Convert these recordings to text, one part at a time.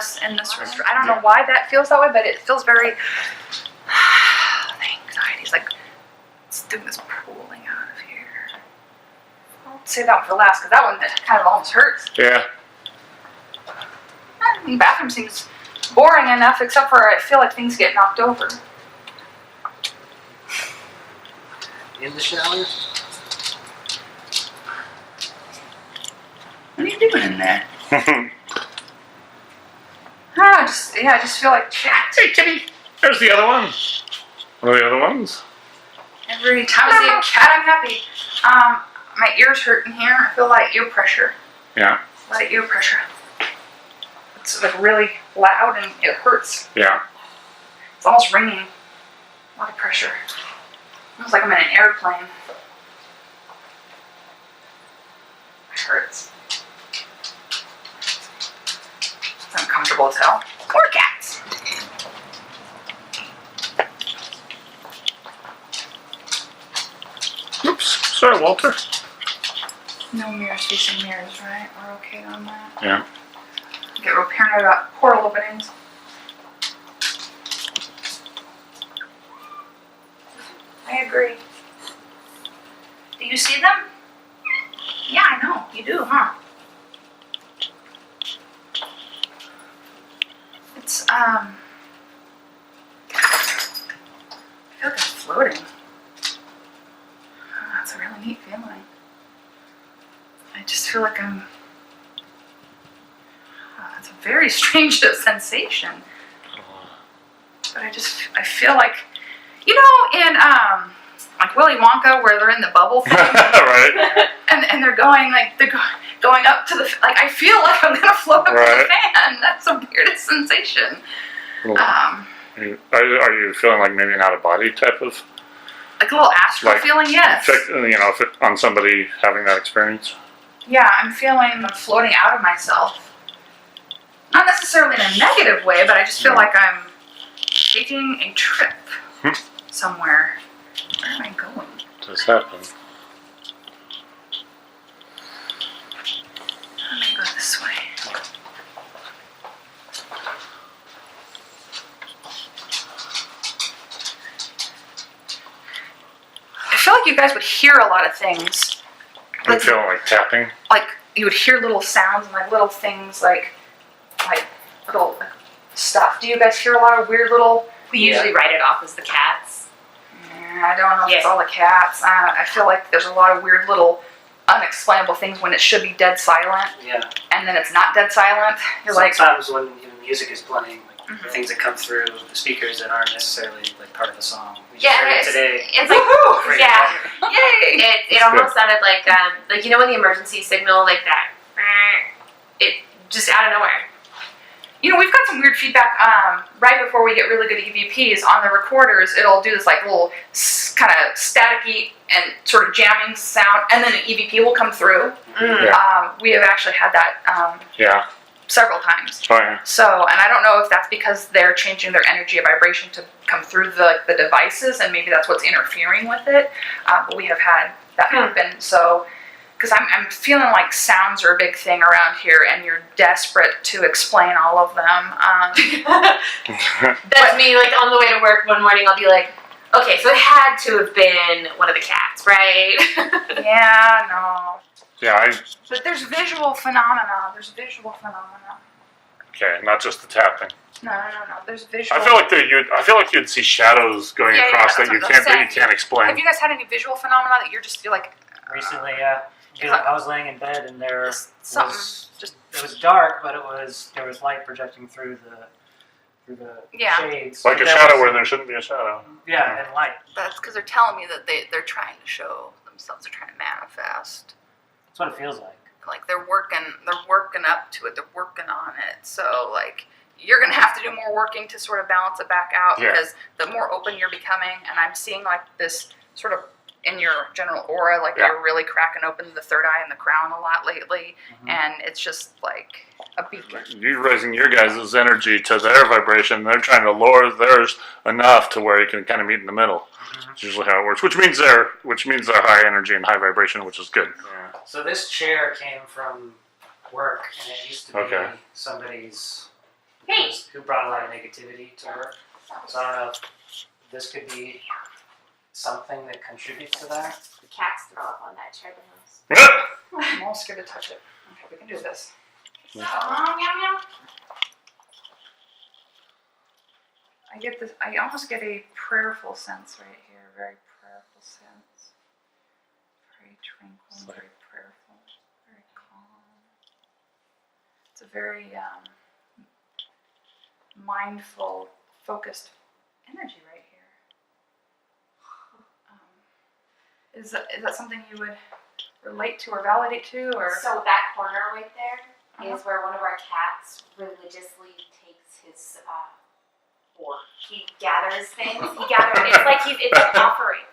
stress in this room. I don't know why that feels that way, but it feels very... the anxiety's like, let's do this pulling out of here. I'll save that one for last, because that one kind of almost hurts. Yeah. The bathroom seems boring enough, except for I feel like things get knocked over. In the shower? What are you doing in there? I just feel like cats. Hey, kitty. There's the other one. What are the other ones? Every time I see a cat, I'm happy. My ears hurt in here. I feel like ear pressure. Yeah. A lot of ear pressure. It's like really loud and it hurts. Yeah. It's almost ringing. A lot of pressure. Feels like I'm in an airplane. It hurts. It's uncomfortable as hell. More cats. Oops. Sorry, Walter. No mirrors facing mirrors, right? We're okay on that. Yeah. Get real paranoid about portal openings. I agree. Do you see them? Yeah, I know. You do, huh? It's, I feel like I'm floating. Oh, that's a really neat feeling. I just feel like I'm... Oh, that's a very strange sensation. But I feel like... You know, in, like Willy Wonka, where they're in the bubble thing, Right. and they're going, like, going up to the, like, I feel like I'm gonna float up to the fan. That's the weirdest sensation. Well, are you feeling like maybe an out-of-body type of... Like a little astral feeling, yes. On somebody having that experience? Yeah, I'm feeling I'm floating out of myself. Not necessarily in a negative way, but I just feel like I'm taking a trip somewhere. Where am I going? Does happen. I'm gonna go this way. I feel like you guys would hear a lot of things. You feeling like tapping? Like you would hear little sounds and like little things, like little stuff. Do you guys hear a lot of weird little? We usually write it off as the cats. I don't know if it's all the cats. I feel like there's a lot of weird little unexplainable things when it should be dead silent. Yeah. And then it's not dead silent. You're Sometimes when music is playing, like things that come through the speakers that aren't necessarily like part of the song. We just heard it today. It's like yay! It almost sounded like you know when the emergency signal like that. It just out of nowhere. You know, we've got some weird feedback right before we get really good EVPs on the recorders. It'll do this like little kind of staticky and sort of jamming sound, and then an EVP will come through. We have actually had that several times. Oh, yeah. So, and I don't know if that's because they're changing their energy and vibration to come through the devices, and maybe that's what's interfering with it. But we have had that happen. So, because I'm feeling like sounds are a big thing around here, and you're desperate to explain all of them. That's me, like on the way to work one morning, I'll be like, okay, so it had to have been one of the cats, right? Yeah, no. Yeah, But there's visual phenomena. Okay, not just the tapping. No. There's visual. I feel like you'd see shadows going across that you can't explain. Have you guys had any visual phenomena that you're like? Recently, yeah. I was laying in bed and there was it was dark, but there was light projecting through the shades. Like a shadow where there shouldn't be a shadow. Yeah, and light. That's because they're telling me that they're trying to show themselves. They're trying to manifest. That's what it feels like. Like they're working up to it. They're working on it. So like you're gonna have to do more working to sort of balance it back out because the more open you're becoming, and I'm seeing like this sort of in your general aura, like you're really cracking open the third eye and the crown a lot lately, and it's just like a beacon. You're raising your guys' energy to their vibration. They're trying to lower theirs enough to where you can kind of meet in the middle. That's usually how it works, which means they're high energy and high vibration, which is good. Yeah. So this chair came from work, and it used to be somebody's Hey. who brought a lot of negativity to work. So I don't know if this could be something that contributes to that. The cats throw up on that chair the most. I'm all scared to touch it. Okay, we can do this. So, meow meow. I get this. I almost get a prayerful sense right here. Very prayerful sense. Very tranquil, very prayerful, very calm. It's a very mindful, focused energy right here. Is that something you would relate to or validate to, or? So that corner right there is where one of our cats religiously takes his hoard. He gathers things. It's like offerings.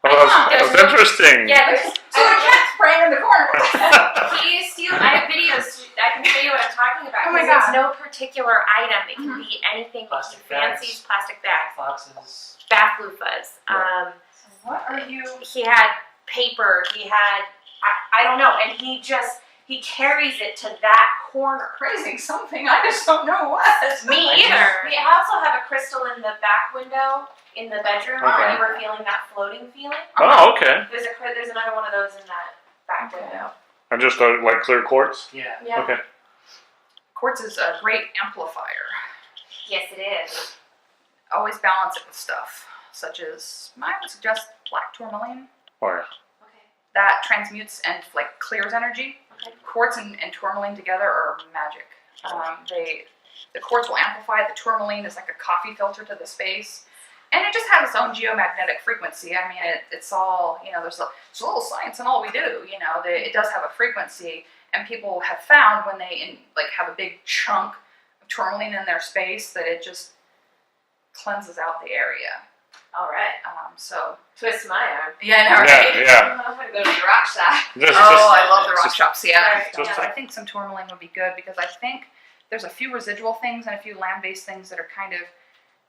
Well, that's interesting. Yeah, there's. So the cat's praying in the corner. He steals. I have videos. I can show you what I'm talking about. Oh my Because God. it's no particular item. It can be anything. Plastic Fancies, bags. plastic bags, Foxes. bath loofahs. Right. What are you? He had paper. He had. I don't know, and he carries it to that corner. Praising something, I just don't know what. Me either. We also have a crystal in the back window in the bedroom Okay. when you were feeling that floating feeling. Oh, okay. There's another one of those in that back window. And just like clear quartz. Yeah. Yeah. Okay. Quartz is a great amplifier. Yes, it is. Always balance it with stuff, such as I would suggest black tourmaline. Oh yeah. Okay. That transmutes and like clears energy. Okay. Quartz and tourmaline together are magic. The quartz will amplify. The tourmaline is like a coffee filter to the space, and it just has its own geomagnetic frequency. I mean, it's all, there's a little science in all we do. It does have a frequency, and people have found when they have a big chunk of tourmaline in their space that it just cleanses out the area. All right. So Twist my arm. yeah, I know, right? Yeah. I'm gonna go to the rock shop. I love the rock just- shops. Yeah, Right. Just- I think some tourmaline would be good because I think there's a few residual things and a few land-based things that are kind of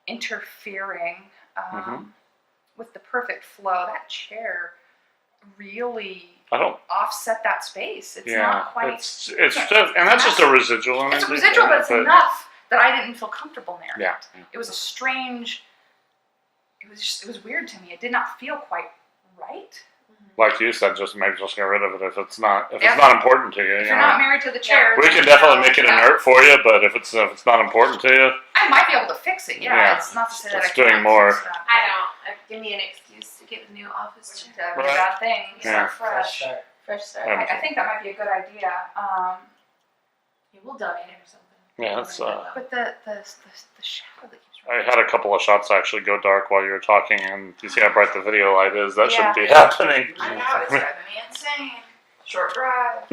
interfering with the perfect flow. That chair really I don't. offset that space. It's Yeah. not quite. It's just, and that's just a residual energy. It's a residual, but it's enough that I didn't feel comfortable near Yeah. it. It was a strange. It was weird to me. It did not feel quite right. Like you said, just maybe just get rid of it if it's not important to you. If you're not married to the chair, We can definitely make it inert for you, but if it's not important to you, I might be able to fix it. Yeah, Yeah. it's not to say that It's I can't doing more. fix that. I don't. Give me an excuse to get a new office It's chair. a bad thing. Yeah. Start fresh. start. Fresh start. I think that might be a good idea. You will donate it or something. yeah, it's. But the shadow that keeps. I had a couple of shots actually go dark while you were talking, and you see how bright the video light is. That shouldn't be happening. I know, it's driving me insane. Short drive.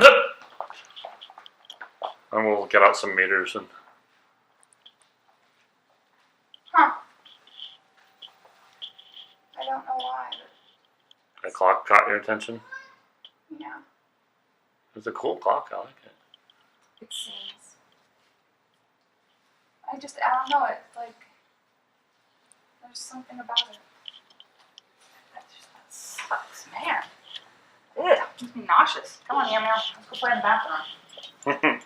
And we'll get out some meters and. Huh. I don't know why, The clock caught your attention. but yeah. It's a cool clock. I like it. It seems. I don't know. It's like there's something about it. That sucks, man. Ew, makes me nauseous. Come on, Meow Meow. Let's go play in the bathroom.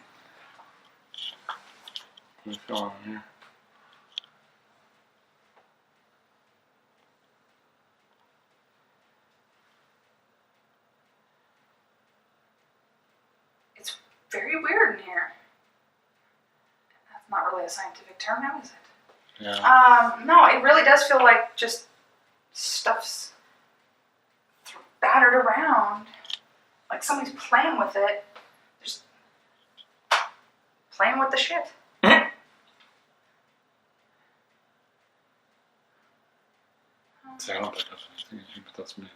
What's going on here? It's very weird in here. That's not really a scientific term now, is it? Yeah. No, it really does feel like just stuff's battered around. Like somebody's playing with it. Just playing with the shit. See, I don't think that's anything, but that's me.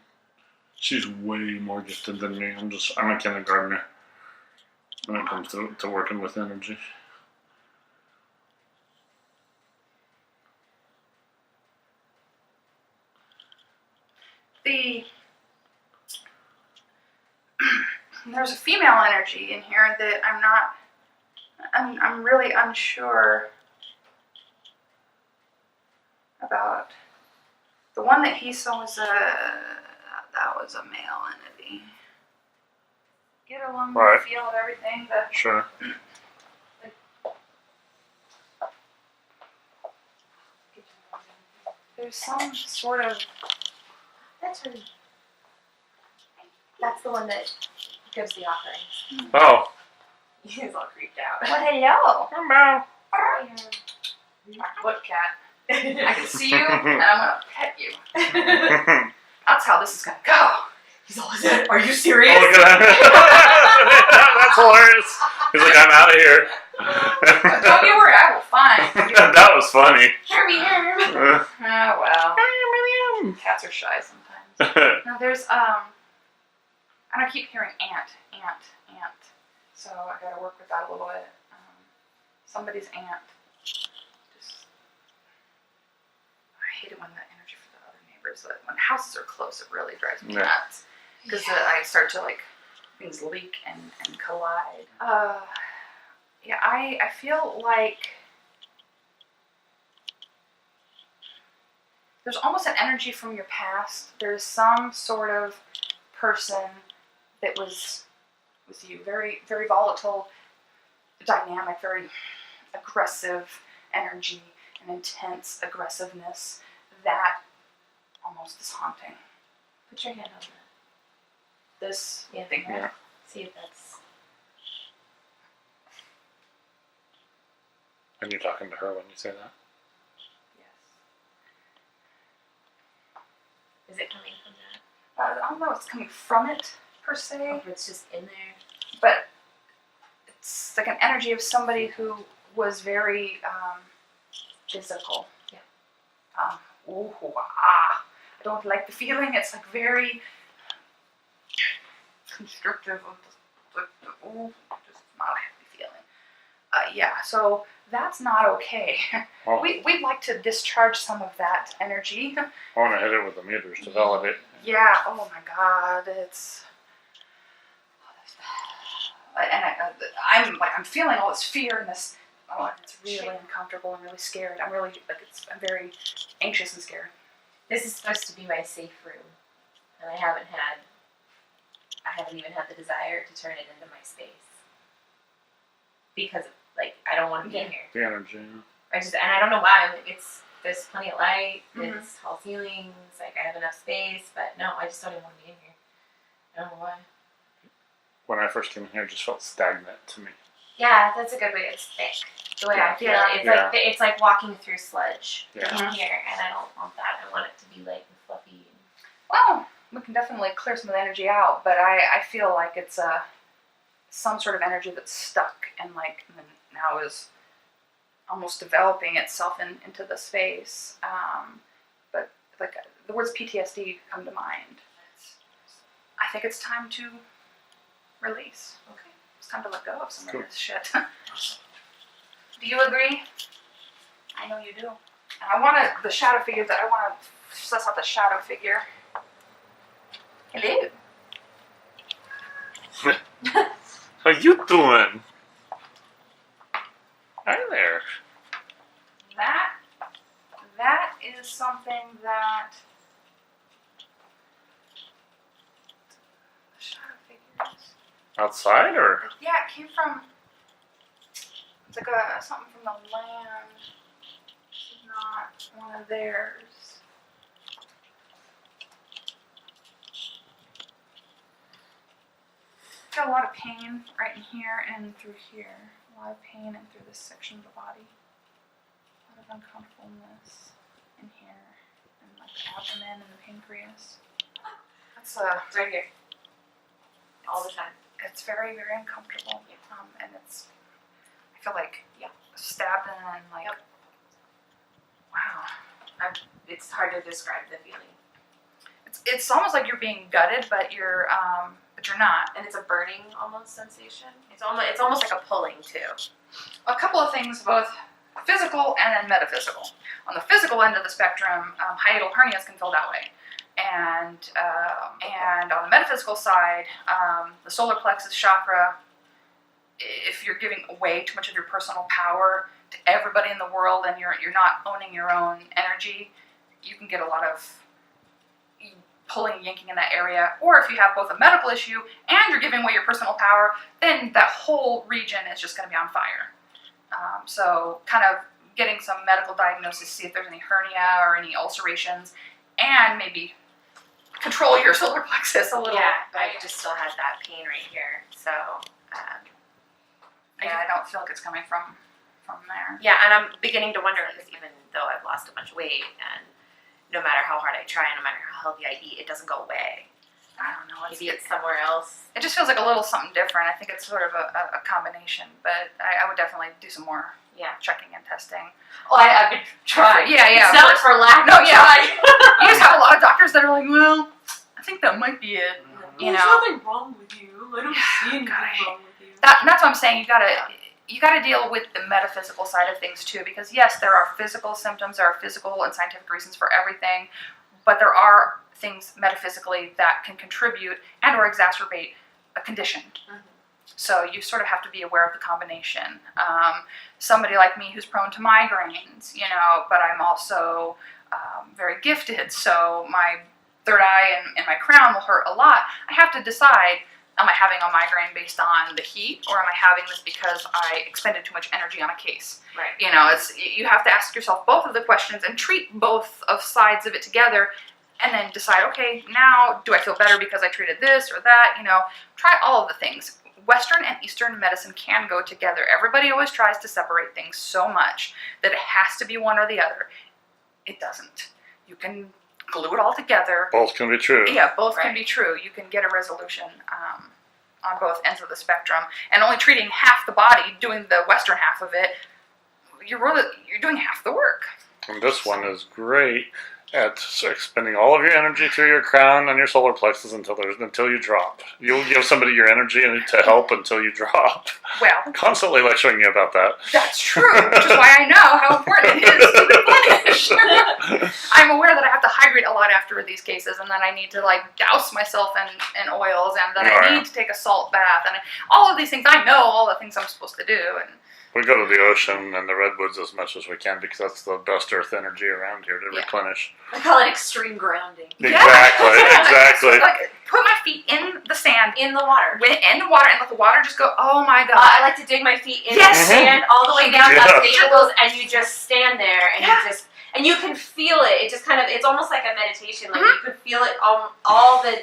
She's way more gifted than me. I'm a kindergartner when it comes to working with energy. There's a female energy in here that I'm really unsure about. The one that he saw was that was a male entity. Get along Right. the feel of everything, but Sure. there's some sort of. That's her. That's the one that gives the offerings. Oh. He's all creeped out. Well, hello. Hello. Look, cat. I can see you, and I'm gonna pet you. That's how this is gonna go. He's all, are you serious? Oh, look at that. That's hilarious. He's like, I'm out of here. Don't you worry, I will find you. That was funny. Oh, well. Cats are shy sometimes. No, there's, I don't keep hearing ant. So I gotta work with that a little bit. Somebody's ant. Just, I hate it when the energy for the other neighbors, when houses are close, it really drives me nuts. Because I start to, like, things leak and collide. Yeah, I feel like there's almost an energy from your past. There's some sort of person that was with you, very, very volatile, dynamic, very aggressive energy and intense aggressiveness that almost is haunting. Put your hand on that. This Yeah. thing here. Yeah. See if that's. And you're talking to her when you say that? Yes. Is it coming from that? I don't know if it's coming from it, per se. Or if it's just in there? But it's like an energy of somebody who was very physical. Yeah. I don't like the feeling. It's like very constrictive. Just not a happy feeling. Yeah, so that's not okay. Oh, We'd like to discharge some of that energy. I want to hit it with the meters to validate. Yeah, oh my god, it's... And I'm feeling all this fear and this, it's really uncomfortable and really scared. I'm I'm very anxious and scared. This is supposed to be my safe room, and I haven't even had the desire to turn it into my space. Because, like, I don't want to be in here. The energy. And I don't know why. There's plenty of light, Mhm. it's tall ceilings, like, I have enough space, but no, I just don't even want to be in here. I don't know why. When I first came in here, it just felt stagnant to me. Yeah, that's a good way. It's thick. The way I feel it. It's like walking through sludge Yeah. in here, and I don't want that. I want it to be light and fluffy. Well, we can definitely clear some of the energy out, but I feel like it's some sort of energy that's stuck and now is almost developing itself into the space. But like the words PTSD come to mind. I think it's time to release. Okay. It's time to let go of some Cool. of this shit. Do you agree? I know you do. And I want the shadow figure I want to suss out the shadow figure. Hello. How you doing? Hi there. That is something that the shadow figures. Outside or? Yeah, it came from. It's like something from the land. This is not one of theirs. Got a lot of pain right in here and through here. A lot of pain in through this section of the body. A lot of uncomfortableness in here, and like the abdomen and the pancreas. That's It's right here. All the time. It's very, very uncomfortable. And it's, I feel like, stabbed and like, wow. It's hard to describe the feeling. It's almost like you're being gutted, but you're not. And it's a burning almost sensation. It's almost like a pulling too. A couple of things, both physical and then metaphysical. On the physical end of the spectrum, hiatal hernias can feel that way. And on the metaphysical side, the solar plexus chakra, if you're giving away too much of your personal power to everybody in the world and you're not owning your own energy, you can get a lot of pulling and yanking in that area. Or if you have both a medical issue and you're giving away your personal power, then that whole region is just going to be on fire. So kind of getting some medical diagnosis, see if there's any hernia or any ulcerations, and maybe control your solar plexus a little. Yeah, but I just still had that pain right here. So, I don't feel like it's coming from there. yeah, and I'm beginning to wonder, because even though I've lost a bunch of weight, and no matter how hard I try, no matter how healthy I eat, it doesn't go away. I don't know. Maybe it's somewhere else. It just feels like a little something different. I think it's sort of a combination, but I would definitely do some more checking and testing. Oh, I've been trying. Yeah. It's not for lack of trying. You just have a lot of doctors that are like, well, I think that might be it. You know, there's nothing wrong with you. I don't see anything wrong with you. That's what I'm saying. You gotta deal with the metaphysical side of things too, because yes, there are physical symptoms, there are physical and scientific reasons for everything, but there are things metaphysically that can contribute and or exacerbate a condition. So you sort of have to be aware of the combination. Somebody like me who's prone to migraines, you know, but I'm also very gifted, so my third eye and my crown will hurt a lot. I have to decide, am I having a migraine based on the heat, or am I having this because I expended too much energy on a case? Right. You know, you have to ask yourself both of the questions and treat both of sides of it together, and then decide, okay, now do I feel better because I treated this or that? You know, try all of the things. Western and Eastern medicine can go together. Everybody always tries to separate things so much that it has to be one or the other. It doesn't. You can glue it all together. Both can be true. Yeah, both can be true. You can get a resolution on both ends of the spectrum. And only treating half the body, doing the Western half of it, you're doing half the work. And this one is great at expending all of your energy through your crown and your solar plexus until you drop. You'll give somebody your energy to help until you drop. Well, Constantly lecturing you about that. That's true, which is why I know how important it is to replenish. I'm aware that I have to hydrate a lot after these cases, and that I need to like douse myself in oils, and that I need to take a salt bath, and all of these things. I know all the things I'm supposed to do, and we go to the ocean and the redwoods as much as we can because that's the best earth energy around here to replenish. I call it extreme grounding. Exactly. Like, put my feet in the sand, in the water, and let the water just go. Oh my god! I like to dig my feet in the sand all the way down the staples, and you just stand there, and you can feel it. It just kind of, it's almost like a meditation. Like you can feel it all the.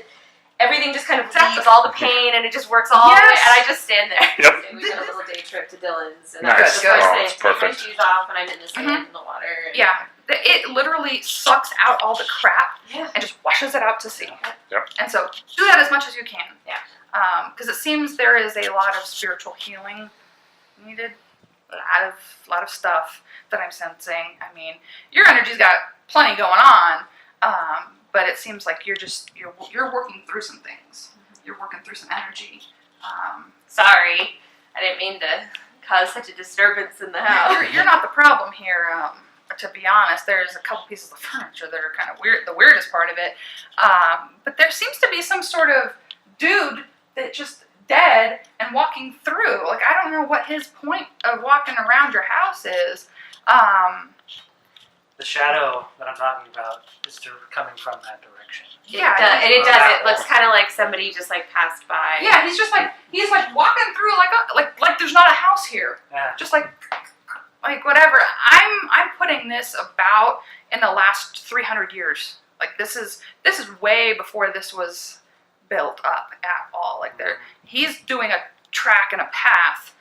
Everything just kind of leaves, all the pain, and it just works all the way, and I just stand there. Yep. And we did a little day trip to Dillon's, and nice. I was just like, it's take my perfect. shoes off, and I'm in the sand in the water. Yeah, it literally sucks out all the crap and just washes it out to sea. Yep. And so do that as much as you can. Yeah. Because it seems there is a lot of spiritual healing needed. A lot of stuff that I'm sensing. I mean, your energy's got plenty going on. But it seems like you're working through some things. You're working through some energy. Sorry, I didn't mean to cause such a disturbance in the house. You're not the problem here. To be honest, there's a couple pieces of furniture that are kind of weird. The weirdest part of it. But there seems to be some sort of dude that just dead and walking through. Like, I don't know what his point of walking around your house is. The shadow that I'm talking about is coming from that direction. Yeah, It does. It looks kind of like somebody just like passed by. Yeah, he's like walking through like there's not a house here. Yeah. Just like whatever. I'm putting this about in the last 300 years. Like this is way before this was built up at all. Like he's doing a track and a path.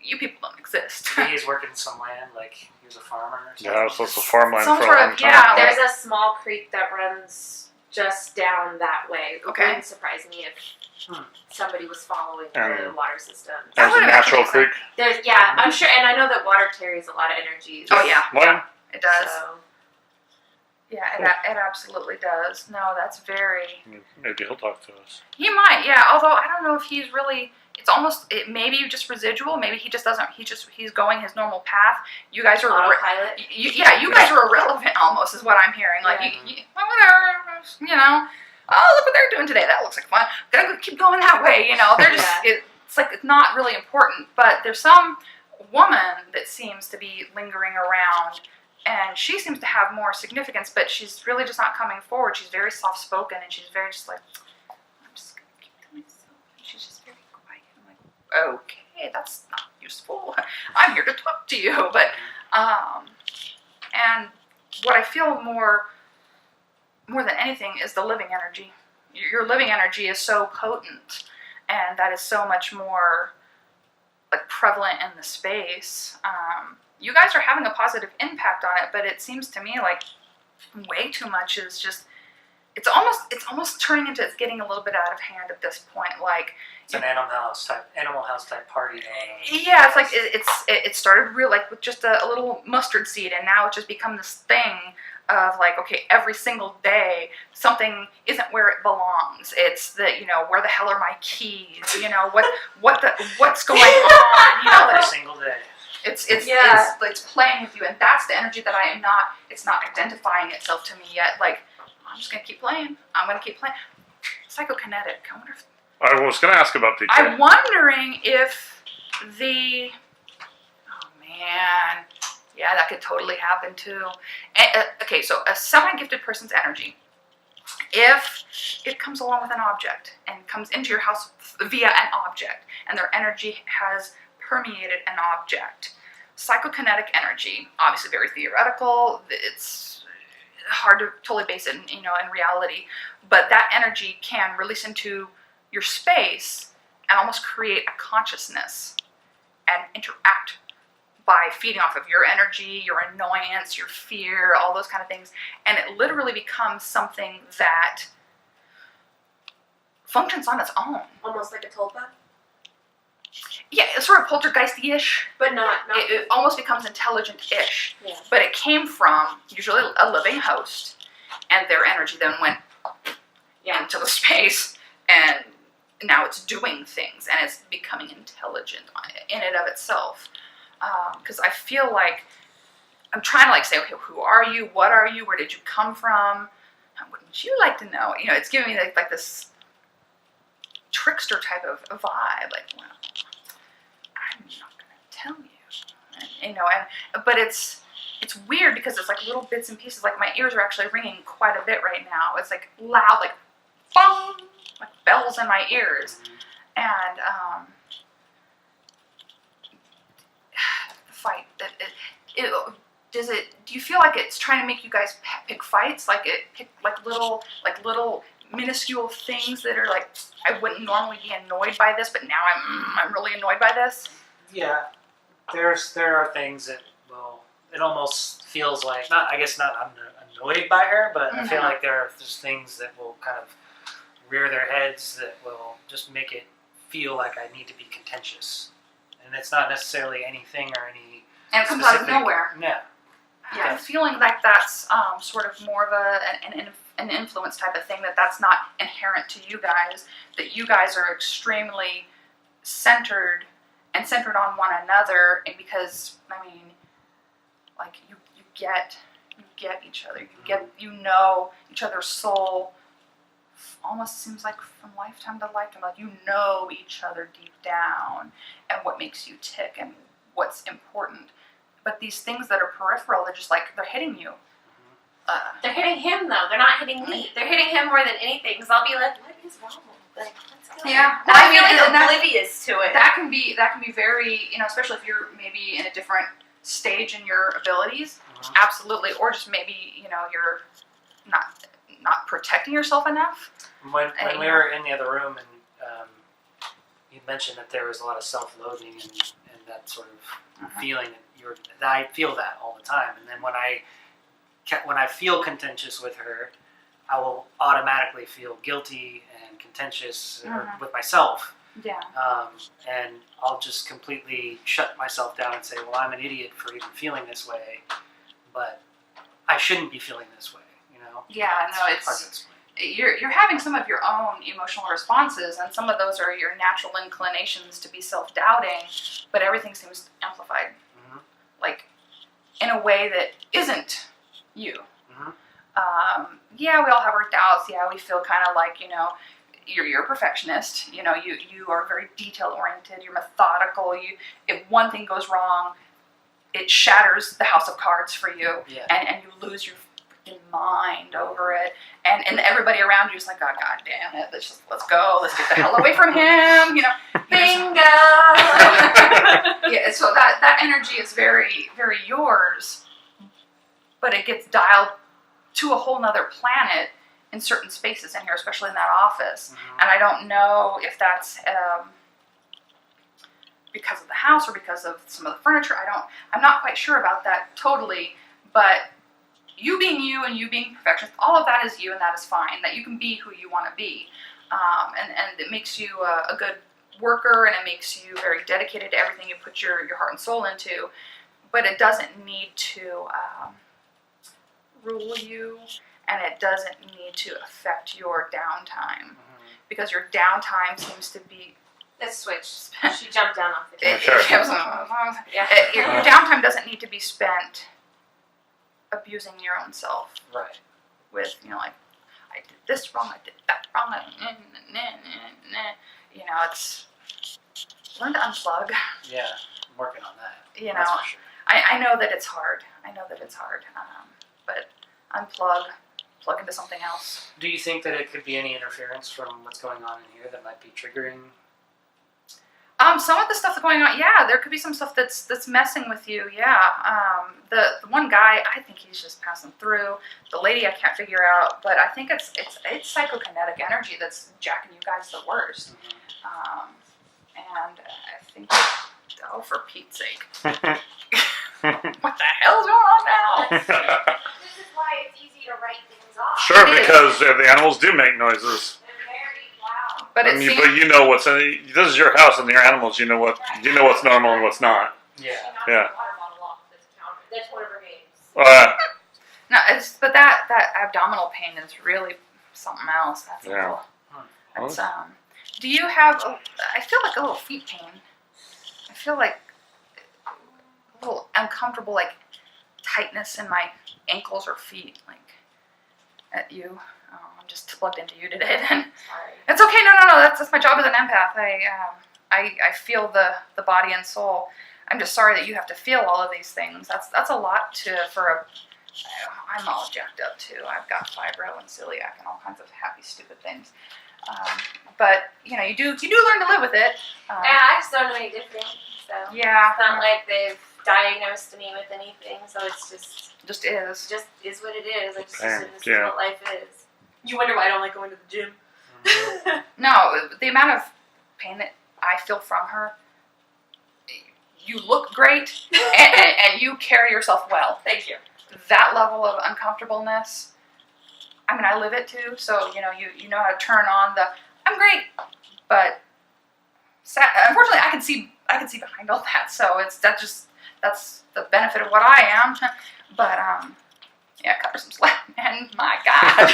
You people don't exist. Maybe he's working some land, like he was a farmer or something. Yeah, so it's a farmland Some for a sort long of- time. yeah, There's a small creek that runs just down that way. It Okay. wouldn't surprise me if somebody was following the water system. There's a natural creek. I'm sure, and I know that water carries a lot of energy. Oh yeah, Well, it does. So, Yeah, it absolutely does. No, that's very. maybe he'll talk to us. He might, yeah. Although I don't know if he's really. It's almost maybe just residual. Maybe he just doesn't. He's going his normal path. You guys are autopilot. you guys are irrelevant almost, is what I'm hearing. Like well, whatever, you know. Oh, look what they're doing today. That looks like fun. Gonna keep going that way. You know, they're just. It's like it's not really important. But there's some woman that seems to be lingering around. And she seems to have more significance, but she's really just not coming forward. She's very soft-spoken, and she's very just like, I'm just going to keep to myself. And she's just very quiet. I'm like, okay, that's not useful. I'm here to talk to you. But And what I feel more than anything is the living energy. Your living energy is so potent, and that is so much more like prevalent in the space. You guys are having a positive impact on it, but it seems to me like way too much is just. It's almost turning into it's getting a little bit out of hand at this point. Like it's an Animal House type party. Yeah, it's like it started real like with just a little mustard seed, and now it's just become this thing of like, okay, every single day something isn't where it belongs. It's the where the hell are my keys? What's going on? Every single day. It's playing with you, and that's the energy that I am not. It's not identifying itself to me yet. Like. I'm just going to keep playing. I'm going to keep playing. Psychokinetic. I wonder if... I was going to ask about PK. I'm wondering if the... Oh, man. Yeah, that could totally happen, too. Okay, so a semi-gifted person's energy, if it comes along with an object and comes into your house via an object, and their energy has permeated an object, psychokinetic energy, obviously very theoretical, it's hard to totally base it in reality, but that energy can release into your space and almost create a consciousness and interact by feeding off of your energy, your annoyance, your fear, all those kind of things, and it literally becomes something that functions on its own. Almost like a tulpa? Yeah, it's sort of poltergeist-ish. But not... It almost becomes intelligent-ish. Yeah. But it came from usually a living host, and their energy then went into the space, and now it's doing things, and it's becoming intelligent in and of itself. Because I feel like I'm trying to say, okay, who are you? What are you? Where did you come from? Wouldn't you like to know? It's giving me like this trickster type of vibe. Like, well, I'm not going to tell you. But it's weird because it's like little bits and pieces. Like my ears are actually ringing quite a bit right now. It's like loud, like bong, like bells in my ears. And the fight. Do you feel like it's trying to make you guys pick fights? Like it pick like little minuscule things that are like, I wouldn't normally be annoyed by this, but now I'm really annoyed by this. Yeah, there are things that it almost feels like not I'm annoyed by her, but I feel like there's things that will kind of rear their heads that will just make it feel like I need to be contentious, and it's not necessarily anything or any. And it comes out of nowhere. Yeah. I'm feeling like that's sort of more of an influence type of thing, that's not inherent to you guys, that you guys are extremely centered on one another, and because, like, you get each other, you know each other's soul, almost seems like from lifetime to lifetime, like you know each other deep down, and what makes you tick, and what's important. But these things that are peripheral, they're just like, they're hitting you. They're hitting him, though. They're not hitting me. They're hitting him more than anything, because I'll be like, what is wrong? Like, what's going on? Yeah. I feel like oblivious to it. That can be very, especially if you're maybe in a different stage in your abilities, absolutely. Or just maybe, you're not protecting yourself enough. When we were in the other room, and you mentioned that there was a lot of self-loathing and that sort of feeling that I feel that all the time. And then when I feel contentious with her, I will automatically feel guilty and contentious with myself. Yeah. And I'll just completely shut myself down and say, well, I'm an idiot for even feeling this way, but I shouldn't be feeling this way, Yeah, no, it's you're having some of your own emotional responses, and some of those are your natural inclinations to be self-doubting, but everything seems amplified, like in a way that isn't you. Yeah, we all have our doubts. Yeah, we feel kind of like, you're a perfectionist. You are very detail-oriented. You're methodical. If one thing goes wrong, it shatters the house of cards for you, and you lose your in mind over it, and everybody around you is like, oh god damn it, let's go, let's get the hell away from him, you know. Bingo. Yeah, so that energy is very, very yours, but it gets dialed to a whole nother planet in certain spaces in here, especially in that office. And I don't know if that's because of the house or because of some of the furniture. I'm not quite sure about that totally, but you being you and you being perfectionist, all of that is you, and that is fine. That you can be who you want to be, and it makes you a good worker, and it makes you very dedicated to everything you put your heart and soul into. But it doesn't need to rule you, and it doesn't need to affect your downtime, because your downtime seems to be. Let's switch. She jumped down off the table. Your downtime doesn't need to be spent abusing your own self. Right. With, you know, like, I did this wrong, I did that wrong, you know, it's learn to unplug. Yeah, I'm working on that. You know, That's for sure. I know that it's hard. But unplug, plug into something else. Do you think that it could be any interference from what's going on in here that might be triggering? Some of the stuff that's going on, yeah, there could be some stuff that's messing with you, yeah. The one guy, I think he's just passing through. The lady, I can't figure out, but I think it's psychokinetic energy that's jacking you guys the worst. And I think, oh, for Pete's sake. What the hell's going on now? This is why it's easy to write things off. Sure, because the animals do make noises. They're very loud. But But you know what's in. This is your house, and your animals. You know what's normal and what's not. Yeah. She Yeah. knocks the water bottle off this counter. That's one of her games. No, but that abdominal pain is really something else. That's Yeah. a little. That's Do you have? I feel like a little feet pain. I feel like a little uncomfortable, like tightness in my ankles or feet, like at you. Oh, I'm just plugged into you today. Then Sorry. it's okay. No. That's my job as an empath. I feel the body and soul. I'm just sorry that you have to feel all of these things. That's a lot for a. I'm all jacked up too. I've got fibro and celiac and all kinds of happy, stupid things. But you know, you do learn to live with it. Yeah, I just don't know any different. So Yeah. it's not like they've diagnosed me with anything. So it's Just is. just is what it is. I just Damn, assume this yeah. is what life is. You wonder why I don't like going to the gym. No, the amount of pain that I feel from her. You look great, and you carry yourself well. Thank you. That level of uncomfortableness. I mean, I live it too, so you know how to turn on the I'm great, but unfortunately, I can see behind all that. So that's the benefit of what I am. But yeah, cut her some slack, man. My God.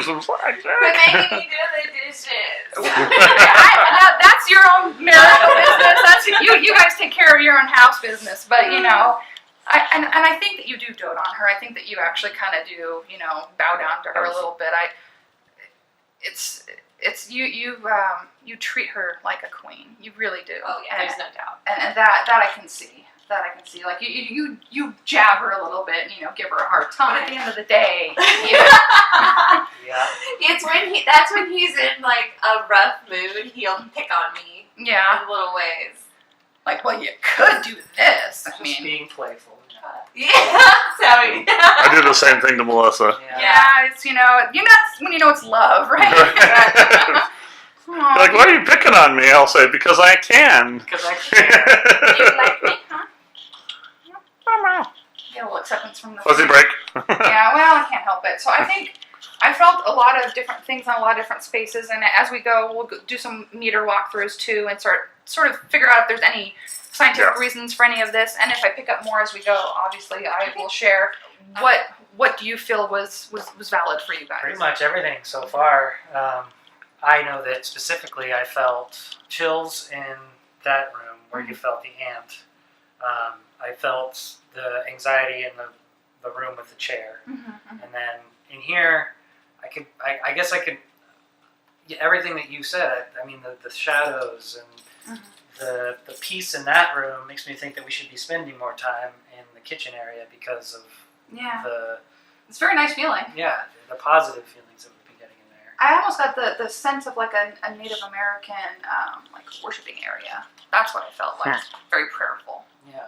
Some slack, Quit making me do the dishes. That's your own marital business. That's you guys take care of your own house business. But you know, I think that you do dote on her. I think that you actually kind of do, bow down to her a little bit. You treat her like a queen. You really do. Oh yeah, there's no doubt. And that I can see. Like you jab her a little bit and give her a hard time. But at the end of the day, Yeah. That's when he's in like a rough mood. He'll pick on me. Yeah. In little ways. Like, well, you could do this. I Just mean, being playful. Yeah. Sorry. I do the same thing to Melissa. yeah, it's that's when it's love, right? Aw, Like, why are you picking on me? I'll say, because I can. Because I can. you like me, huh? Get a little acceptance from the Fuzzy break. Yeah, well, I can't help it. So I think I felt a lot of different things on a lot of different spaces, and as we go, we'll do some meter walkthroughs too, and sort of figure out if there's any scientific reasons for any of this, and if I pick up more as we go, obviously I will share. What do you feel was valid for you guys? Pretty much everything so far. I know that specifically I felt chills in that room where you felt the ant. I felt the anxiety in the room with the chair. And then in here, I guess I could, everything that you said, I mean, the shadows and the peace in that room makes me think that we should be spending more time in the kitchen area because of It's a very nice feeling. Yeah, the positive feelings that we'd be getting in there. I almost got the sense of like a Native American like worshiping area. That's what I felt like. Very prayerful. Yeah.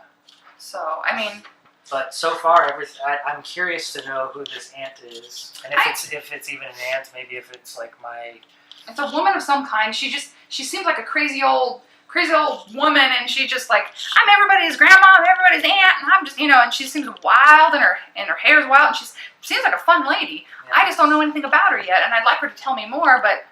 So, I mean... But so far, I'm curious to know who this aunt is, and if it's even an aunt, maybe if it's like my. It's a woman of some kind. She seems like a crazy old woman, and she just like, I'm everybody's grandma, I'm everybody's aunt, and I'm just, and she seems wild, and her hair's wild, and she seems like a fun lady. Yeah. I just don't know anything about her yet, and I'd like her to tell me more, but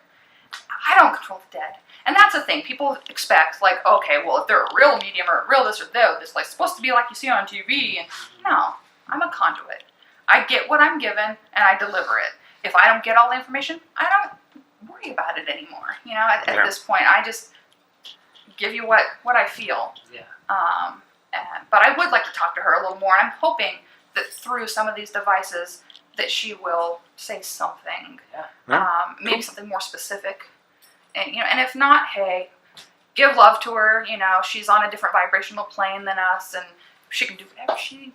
I don't control the dead. And that's the thing. People expect, like, okay, well, if they're a real medium or a real this or that, it's like supposed to be like you see on TV. And no, I'm a conduit. I get what I'm given, and I deliver it. If I don't get all the information, I don't worry about it anymore. At this point, I just give you what I feel. Yeah. But I would like to talk to her a little more. I'm hoping that through some of these devices that she will say something. Yeah. Maybe something more specific. And if not, hey, give love to her. She's on a different vibrational plane than us, and she can do whatever she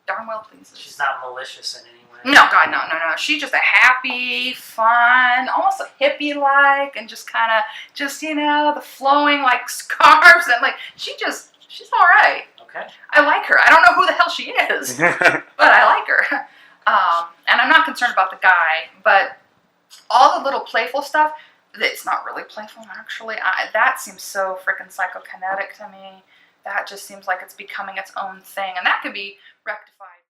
darn well pleases. She's not malicious in any way. No, God, no. She's just a happy, fun, almost a hippie-like, and just kind of, the flowing like scarves, and like she's all right. Okay. I like her. I don't know who the hell she is, but I like her. And I'm not concerned about the guy, but all the little playful stuff. It's not really playful, actually. That seems so freaking psychokinetic to me. That just seems like it's becoming its own thing, and that could be rectified.